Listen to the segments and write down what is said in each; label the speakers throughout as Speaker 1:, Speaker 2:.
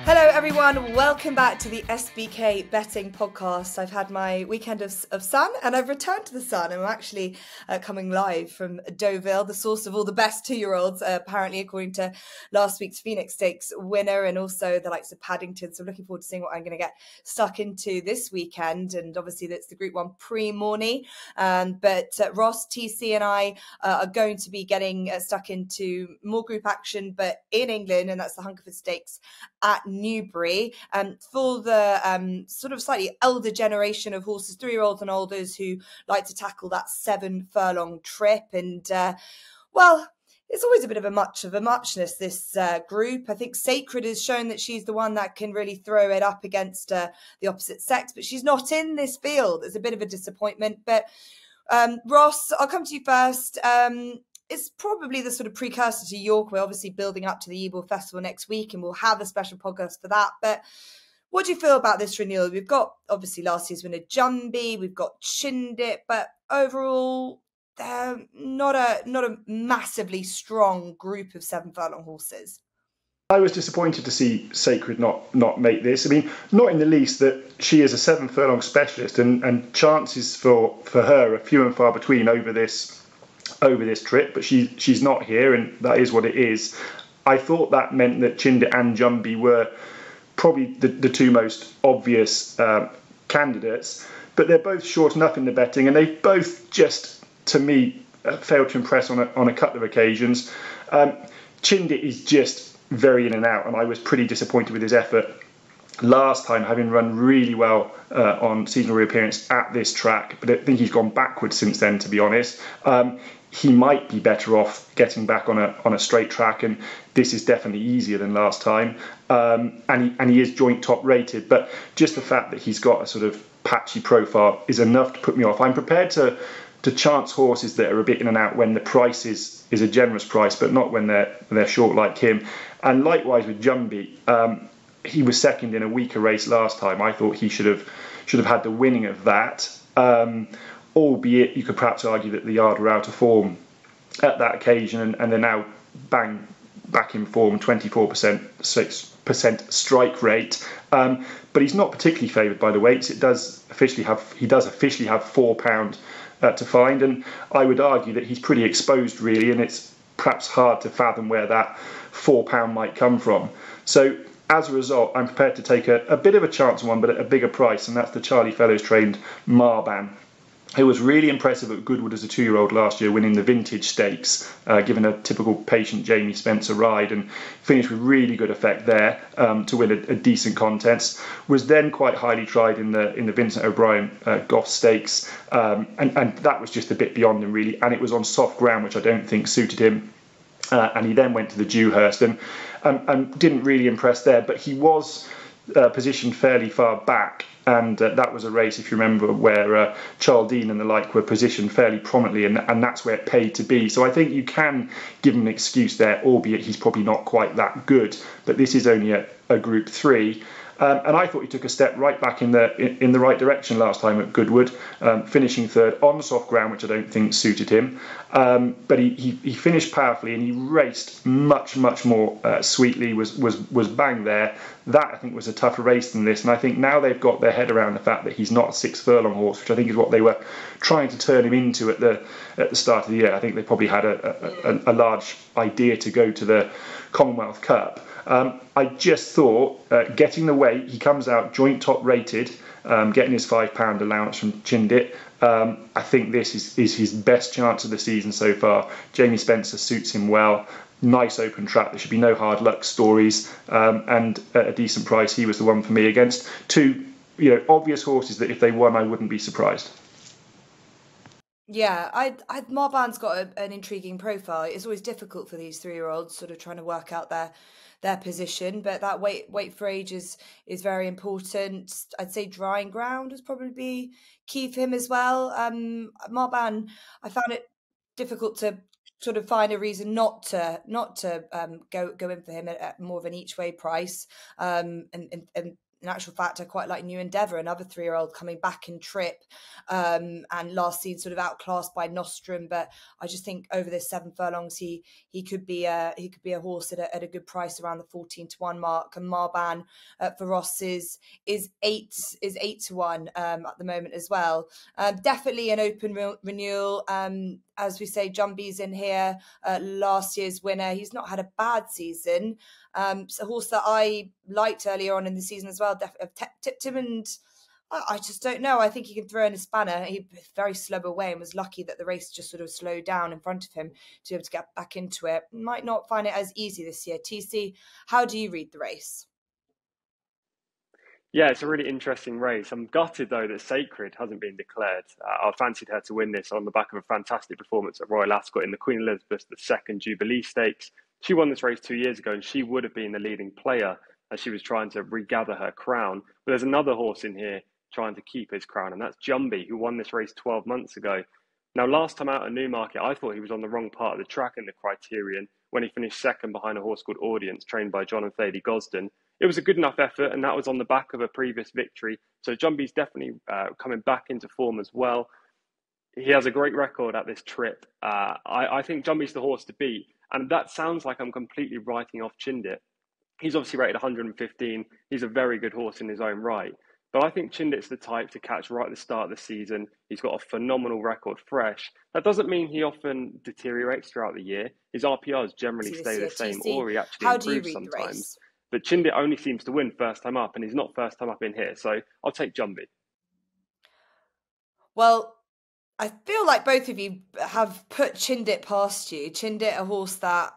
Speaker 1: Hello everyone, welcome back to the SBK Betting Podcast. I've had my weekend of sun and I've returned to the sun. I'm actually coming live from Deauville, the source of all the best 2-year-olds, apparently according to last week's Phoenix Stakes winner and also the likes of Paddington. So I'm looking forward to seeing what I'm going to get stuck into this weekend. And obviously that's the Group 1 pre-morning. But Ross, TC and I are going to be getting stuck into more group action, but in England, and that's the Hungerford Stakes at Newbury, for the sort of slightly elder generation of horses, 3-year-olds and olders who like to tackle that 7 furlong trip. And well, it's always a bit of a muchness, this group. I think Sacred has shown that she's the one that can really throw it up against the opposite sex, but she's not in this field. It's a bit of a disappointment. But Ross, I'll come to you first. It's probably the sort of precursor to York. We're obviously building up to the Ebor Festival next week and we'll have a special podcast for that. But what do you feel about this renewal? We've got obviously last year's winner Jumby, we've got Chindit, but overall they're not a massively strong group of 7 furlong horses.
Speaker 2: I was disappointed to see Sacred not make this. I mean, not in the least that she is a 7 furlong specialist and chances for her are few and far between over this trip, but she's not here and that is what it is. I thought that meant that Chindit and Jumby were probably the 2 most obvious candidates, but they're both short enough in the betting and they both just, to me, failed to impress on a couple of occasions. Chindit is just very in and out and I was pretty disappointed with his effort last time, having run really well on seasonal reappearance at this track, but I think he's gone backwards since then, to be honest. He might be better off getting back on a straight track, and this is definitely easier than last time. And he is joint top rated, but just the fact that he's got a sort of patchy profile is enough to put me off. I'm prepared to chance horses that are a bit in and out when the price is a generous price, but not when they're short like him. And likewise with Jumby, he was second in a weaker race last time. I thought he should have had the winning of that. Albeit you could perhaps argue that the Yard were out of form at that occasion and they're now bang back in form, 24% strike rate. But he's not particularly favoured by the weights. He does officially have £4 to find, and I would argue that he's pretty exposed really, and it's perhaps hard to fathom where that £4 might come from. So as a result, I'm prepared to take a bit of a chance on one, but at a bigger price, and that's the Charlie Fellows trained Marban, who was really impressive at Goodwood as a 2-year-old last year, winning the Vintage Stakes, given a typical patient Jamie Spencer ride, and finished with really good effect there to win a decent contest. Was then quite highly tried in the Vincent O'Brien Goff Stakes, and that was just a bit beyond him really, and it was on soft ground, which I don't think suited him. And he then went to the Dewhurst and didn't really impress there, but he was positioned fairly far back. And that was a race, if you remember, where Charles and the like were positioned fairly prominently, and that's where it paid to be. So I think you can give him an excuse there, albeit he's probably not quite that good. But this is only a Group 3. And I thought he took a step right back in the right direction last time at Goodwood, finishing third on soft ground, which I don't think suited him. But he finished powerfully and he raced much more sweetly. Was bang there. That I think was a tougher race than this, and I think now they've got their head around the fact that he's not a 6 furlong horse, which I think is what they were trying to turn him into at the start of the year. I think they probably had a large idea to go to the Commonwealth Cup. I just thought getting the weight, he comes out joint top rated, getting his £5 allowance from Chindit. I think this is his best chance of the season so far. Jamie Spencer suits him well. Nice open track. There should be no hard luck stories, and at a decent price, he was the one for me against 2 obvious horses that if they won, I wouldn't be surprised.
Speaker 1: Yeah, Marban's got an intriguing profile. It's always difficult for these 3-year-olds sort of trying to work out their position, but that wait for age is very important. I'd say drying ground would probably be key for him as well. Marban, I found it difficult to sort of find a reason not to go in for him at more of an each way price, and in actual fact, I quite like New Endeavour, another 3-year-old coming back in trip, and last season sort of outclassed by Nostrum. But I just think over this 7 furlongs, he could be a horse at a good price around the 14-1 mark. And Marban for Ross is 8-1 at the moment as well. Definitely an open renewal. As we say, Jumby's in here, last year's winner. He's not had a bad season. It's a horse that I liked earlier on in the season as well. Tipped him, and I just don't know. I think he can throw in a spanner. He very slow away and was lucky that the race just sort of slowed down in front of him to be able to get back into it. Might not find it as easy this year. TC, how do you read the race?
Speaker 3: Yeah, it's a really interesting race. I'm gutted, though, that Sacred hasn't been declared. I fancied her to win this on the back of a fantastic performance at Royal Ascot in the Queen Elizabeth II Jubilee Stakes. She won this race 2 years ago, and she would have been the leading player as she was trying to regather her crown. But there's another horse in here trying to keep his crown, and that's Jumby, who won this race 12 months ago. Now, last time out at Newmarket, I thought he was on the wrong part of the track in the Criterion when he finished second behind a horse called Audience, trained by John and Thady Gosden. It was a good enough effort, and that was on the back of a previous victory. So Jumby's definitely coming back into form as well. He has a great record at this trip. I think Jumby's the horse to beat, and that sounds like I'm completely writing off Chindit. He's obviously rated 115. He's a very good horse in his own right. But I think Chindit's the type to catch right at the start of the season. He's got a phenomenal record fresh. That doesn't mean he often deteriorates throughout the year. His RPRs generally stay the same, or he actually improves sometimes. But Chindit only seems to win first time up, and he's not first time up in here. So I'll take Jumby.
Speaker 1: Well, I feel like both of you have put Chindit past you. Chindit, a horse that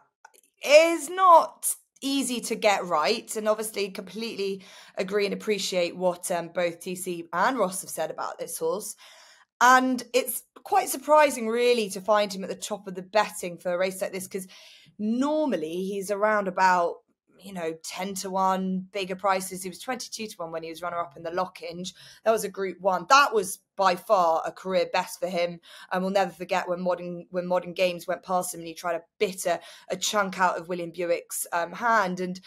Speaker 1: is not easy to get right, and obviously completely agree and appreciate what both TC and Ross have said about this horse. And it's quite surprising, really, to find him at the top of the betting for a race like this, because normally he's around about 10-1, bigger prices. He was 22-1 when he was runner-up in the Lockinge. That was a Group 1. That was by far a career best for him. And we'll never forget when Modern Games went past him and he tried to bit a chunk out of William Buick's hand. And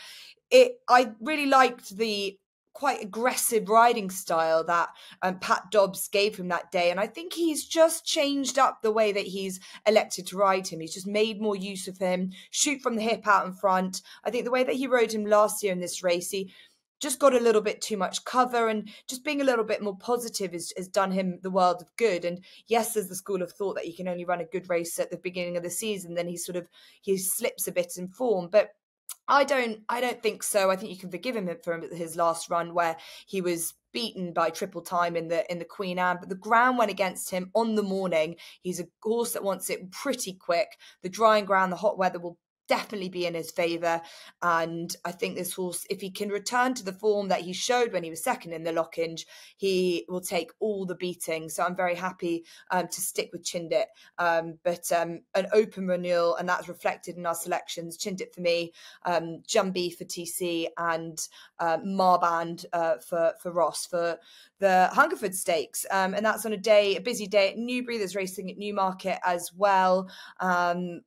Speaker 1: I really liked the quite aggressive riding style that Pat Dobbs gave him that day. And I think he's just changed up the way that he's elected to ride him. He's just made more use of him, shoot from the hip out in front. I think the way that he rode him last year in this race, he just got a little bit too much cover, and just being a little bit more positive has done him the world of good. And yes, there's the school of thought that he can only run a good race at the beginning of the season, then he slips a bit in form. But I don't think so. I think you can forgive him for his last run where he was beaten by Triple Time in the Queen Anne, but the ground went against him on the morning. He's a horse that wants it pretty quick. The drying ground, the hot weather will definitely be in his favour. And I think this horse, if he can return to the form that he showed when he was second in the Lockinge, he will take all the beating. So I'm very happy to stick with Chindit. But an open renewal, and that's reflected in our selections. Chindit for me, Jumby for TC, and Marband for Ross for the Hungerford Stakes. And that's on a busy day at Newbury. There's racing at Newmarket as well. And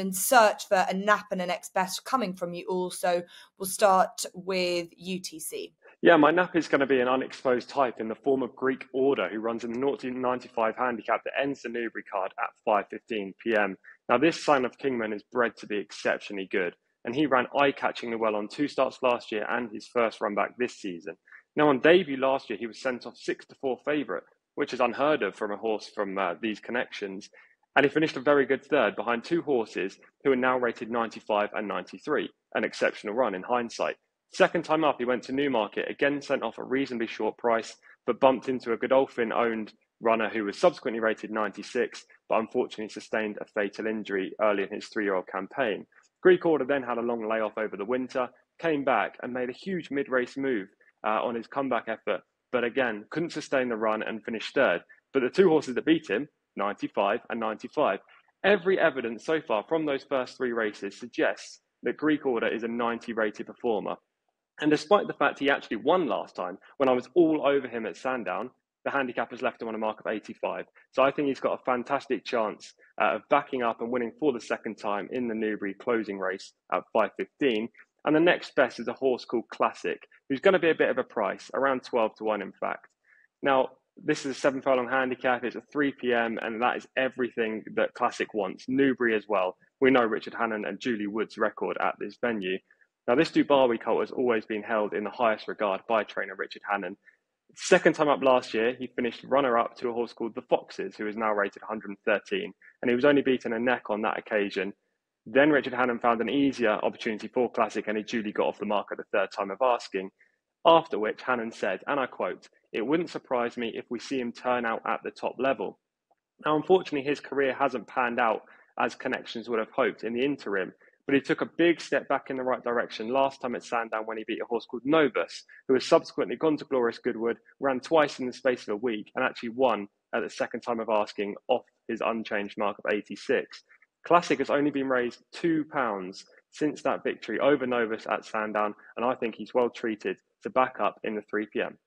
Speaker 1: in search for a nap and an next best coming from you all. So we'll start with UTC.
Speaker 3: Yeah, my nap is going to be an unexposed type in the form of Greek Order, who runs in the 0-95 handicap that ends the Newbury card at 5:15 p.m. Now, this son of Kingman is bred to be exceptionally good, and he ran eye-catchingly well on 2 starts last year and his first run back this season. Now, on debut last year, he was sent off 6-4 favourite, which is unheard of from a horse from these connections. And he finished a very good third behind 2 horses who are now rated 95 and 93, an exceptional run in hindsight. Second time up, he went to Newmarket, again sent off a reasonably short price, but bumped into a Godolphin-owned runner who was subsequently rated 96, but unfortunately sustained a fatal injury early in his 3-year-old campaign. Greek Order then had a long layoff over the winter, came back and made a huge mid-race move on his comeback effort, but again, couldn't sustain the run and finished third. But the 2 horses that beat him, 95 and 95. Every evidence so far from those first 3 races suggests that Greek Order is a 90 rated performer. And despite the fact he actually won last time, when I was all over him at Sandown, the handicappers left him on a mark of 85. So I think he's got a fantastic chance of backing up and winning for the second time in the Newbury closing race at 5:15. And the next best is a horse called Classic, who's going to be a bit of a price, around 12 to 1 in fact. Now, this is a 7 furlong handicap, it's a 3 p.m, and that is everything that Classic wants. Newbury as well. We know Richard Hannon and Julie Wood's record at this venue. Now, this Dubarwi colt has always been held in the highest regard by trainer Richard Hannon. Second time up last year, he finished runner-up to a horse called the Foxes, who is now rated 113, and he was only beaten a neck on that occasion. Then Richard Hannon found an easier opportunity for Classic, and he duly got off the mark at the third time of asking, after which Hannon said, and I quote, "It wouldn't surprise me if we see him turn out at the top level." Now, unfortunately, his career hasn't panned out as connections would have hoped in the interim, but he took a big step back in the right direction last time at Sandown when he beat a horse called Novus, who has subsequently gone to Glorious Goodwood, ran twice in the space of a week, and actually won at the second time of asking off his unchanged mark of 86. Classic has only been raised £2 since that victory over Novus at Sandown, and I think he's well treated to back up in the 3 p.m.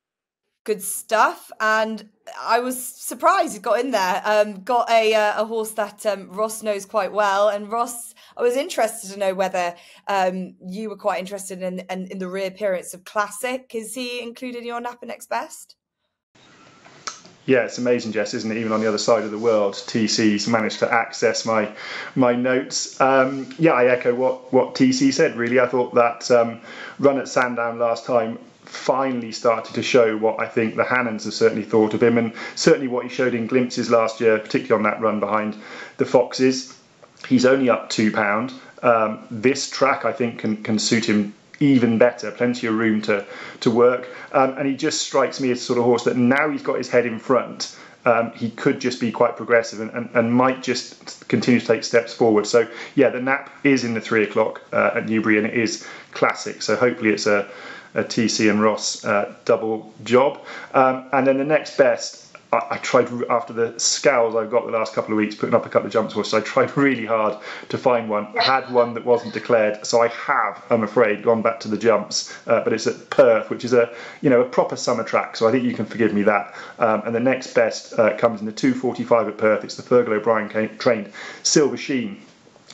Speaker 1: Good stuff, and I was surprised he got in there. Got a horse that Ross knows quite well, and Ross, I was interested to know whether you were quite interested in the reappearance of Classic. Is he included in your Napa Next Best?
Speaker 2: Yeah, it's amazing, Jess, isn't it? Even on the other side of the world, TC's managed to access my notes. I echo what TC said, really. I thought that run at Sandown last time finally started to show what I think the Hannons have certainly thought of him, and certainly what he showed in glimpses last year, particularly on that run behind the Foxes. He's only up £2. This track, I think, can suit him even better, plenty of room to work, and he just strikes me as the sort of horse that now he's got his head in front, he could just be quite progressive and might just continue to take steps forward. So yeah, the nap is in the 3 o'clock at Newbury, and it is Classic, so hopefully it's a TC and Ross double job. And then the next best, I tried, after the scowls I've got the last couple of weeks putting up a couple of jumps horses, I tried really hard to find one. I had one that wasn't declared, so I have, I'm afraid, gone back to the jumps, but it's at Perth, which is a proper summer track, so I think you can forgive me that. And the next best comes in the 2:45 at Perth. It's the Fergal O'Brien trained Silver Sheen,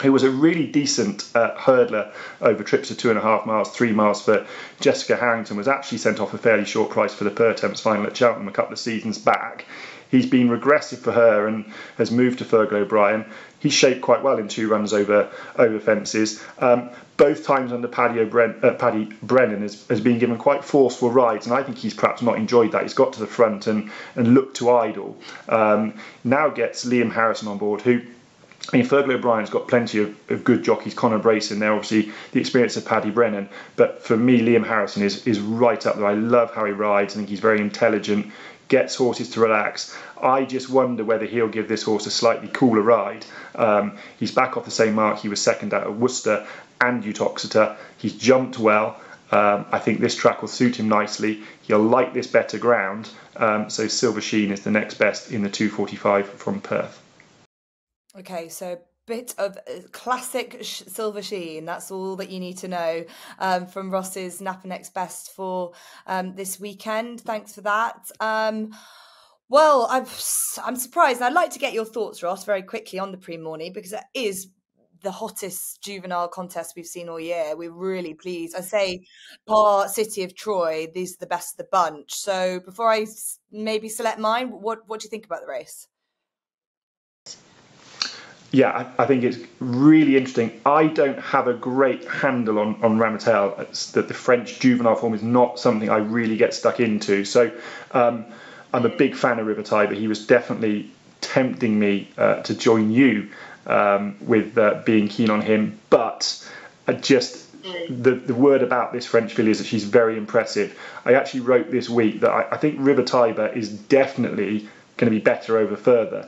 Speaker 2: who was a really decent hurdler over trips of 2.5 miles, 3 miles for Jessica Harrington, was actually sent off a fairly short price for the Pertemps final at Cheltenham a couple of seasons back. He's been regressive for her and has moved to Fergal O'Brien. He's shaped quite well in 2 runs over fences. Both times under Paddy Brennan has been given quite forceful rides, and I think he's perhaps not enjoyed that. He's got to the front and looked too idle. Now gets Liam Harrison on board, who, I mean, Fergal O'Brien's got plenty of good jockeys. Conor Brace in there, obviously the experience of Paddy Brennan. But for me, Liam Harrison is right up there. I love how he rides. I think he's very intelligent, gets horses to relax. I just wonder whether he'll give this horse a slightly cooler ride. He's back off the same mark. He was second out of Worcester and Uttoxeter. He's jumped well. I think this track will suit him nicely. He'll like this better ground. So Silver Sheen is the next best in the 2:45 from Perth.
Speaker 1: Okay, so a bit of classic Silver Sheen. That's all that you need to know from Ross's Napa Next Best for this weekend. Thanks for that. Well, I'm surprised. And I'd like to get your thoughts, Ross, very quickly on the Prix Morny, because it is the hottest juvenile contest we've seen all year. We're really pleased. I say, par City of Troy, these are the best of the bunch. So before I maybe select mine, what do you think about the race?
Speaker 2: Yeah, I think it's really interesting. I don't have a great handle on Ramatel. It's that the French juvenile form is not something I really get stuck into. So I'm a big fan of River Tiber. He was definitely tempting me to join you with being keen on him. But the word about this French filly is that she's very impressive. I actually wrote this week that I think River Tiber is definitely going to be better over further.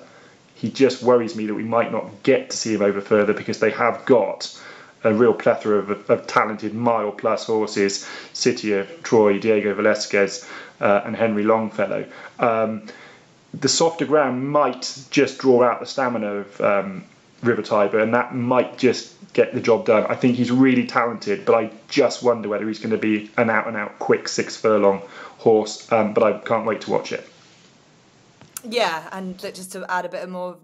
Speaker 2: He just worries me that we might not get to see him over further, because they have got a real plethora of talented mile-plus horses: City of Troy, Diego Velasquez and Henry Longfellow. The softer ground might just draw out the stamina of River Tiber, and that might just get the job done. I think he's really talented, but I just wonder whether he's going to be an out-and-out quick 6 furlong horse, but I can't wait to watch it.
Speaker 1: Yeah, and just to add a bit more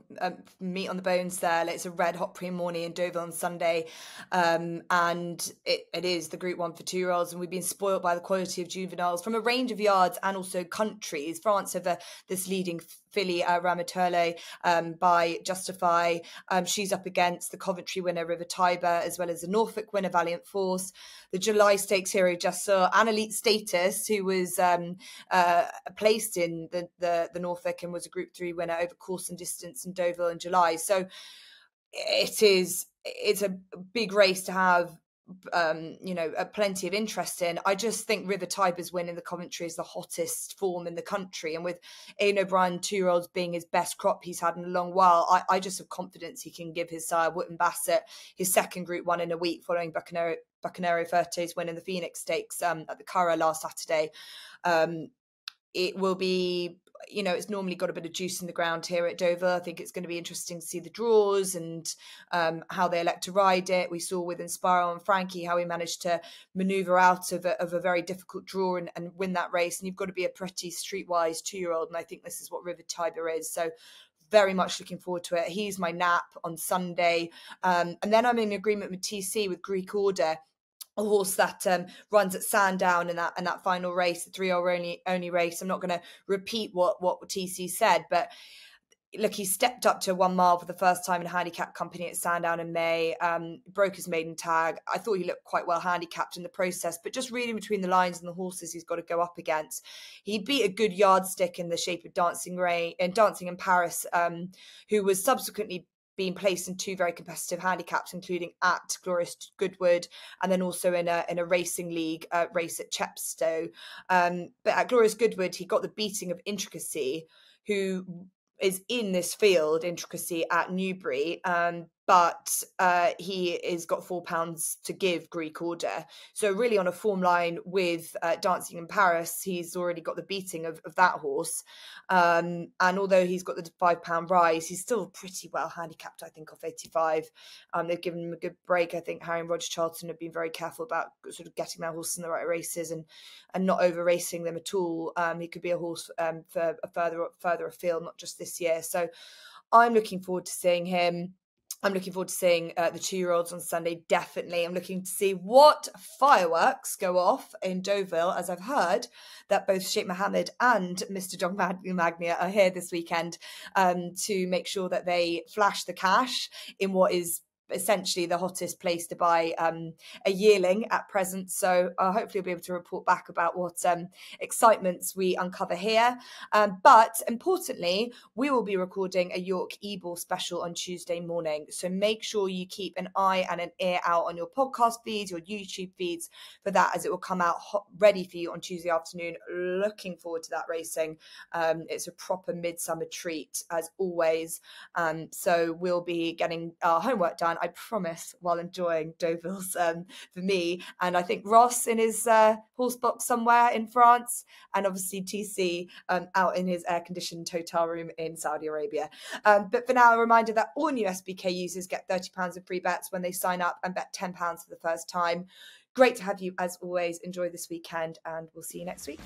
Speaker 1: meat on the bones there, it's a red hot pre-morning in Deauville on Sunday, and it is the Group 1 for 2-year-olds, and we've been spoilt by the quality of juveniles from a range of yards and also countries. France have this leading filly, Ramatolle, by Justify. She's up against the Coventry winner River Tiber, as well as the Norfolk winner Valiant Force, the July Stakes hero Jassur, and Elite Status, who was placed in the Norfolk and was a Group 3 winner over course and distance in Deauville in July. So it's a big race to have plenty of interest in. I just think River Tiber's win in the Coventry is the hottest form in the country, and with Ian O'Brien 2-year-olds being his best crop he's had in a long while, I just have confidence he can give his sire Wootton Bassett his second Group 1 in a week, following Bucanero Fuerte's win in the Phoenix Stakes at the Curragh last Saturday. It will be, it's normally got a bit of juice in the ground here at Deauville. I think it's going to be interesting to see the draws and how they elect to ride it. We saw with Inspiro and Frankie how he managed to manoeuvre out of a very difficult draw and win that race. And you've got to be a pretty streetwise 2-year-old. And I think this is what River Tiber is. So very much looking forward to it. He's my nap on Sunday. And then I'm in agreement with TC with Greek Order, a horse that runs at Sandown in that final race, the 3-year only race. I'm not going to repeat what TC said, but look, he stepped up to 1 mile for the first time in handicap company at Sandown in May, broke his maiden tag. I thought he looked quite well handicapped in the process, but just reading between the lines and the horses he's got to go up against, he beat a good yardstick in the shape of Dancing in Paris, who was subsequently being placed in 2 very competitive handicaps, including at Glorious Goodwood and then also in a racing league race at Chepstow. But at Glorious Goodwood, he got the beating of Intricacy, who is in this field, Intricacy, at Newbury, but he has got £4 to give Greek Order. So really on a form line with Dancing in Paris, he's already got the beating of that horse. And although he's got the £5 rise, he's still pretty well handicapped, I think, off 85. They've given him a good break. I think Harry and Roger Charlton have been very careful about sort of getting their horse in the right races and not over racing them at all. He could be a horse for a further afield, not just this year. So I'm looking forward to seeing him. I'm looking forward to seeing the 2-year-olds on Sunday, definitely. I'm looking to see what fireworks go off in Deauville, as I've heard that both Sheikh Mohammed and Mr. John Magnia are here this weekend to make sure that they flash the cash in what is essentially the hottest place to buy a yearling at present. So hopefully I'll be able to report back about what excitements we uncover here. But importantly, we will be recording a York E-Ball special on Tuesday morning. So make sure you keep an eye and an ear out on your podcast feeds, your YouTube feeds for that, as it will come out ready for you on Tuesday afternoon. Looking forward to that racing. It's a proper midsummer treat as always. So we'll be getting our homework done, I promise, while enjoying Deauville's for me. And I think Ross in his horse box somewhere in France, and obviously TC out in his air-conditioned hotel room in Saudi Arabia. But for now, a reminder that all new SBK users get £30 in free bets when they sign up and bet £10 for the first time. Great to have you as always. Enjoy this weekend, and we'll see you next week.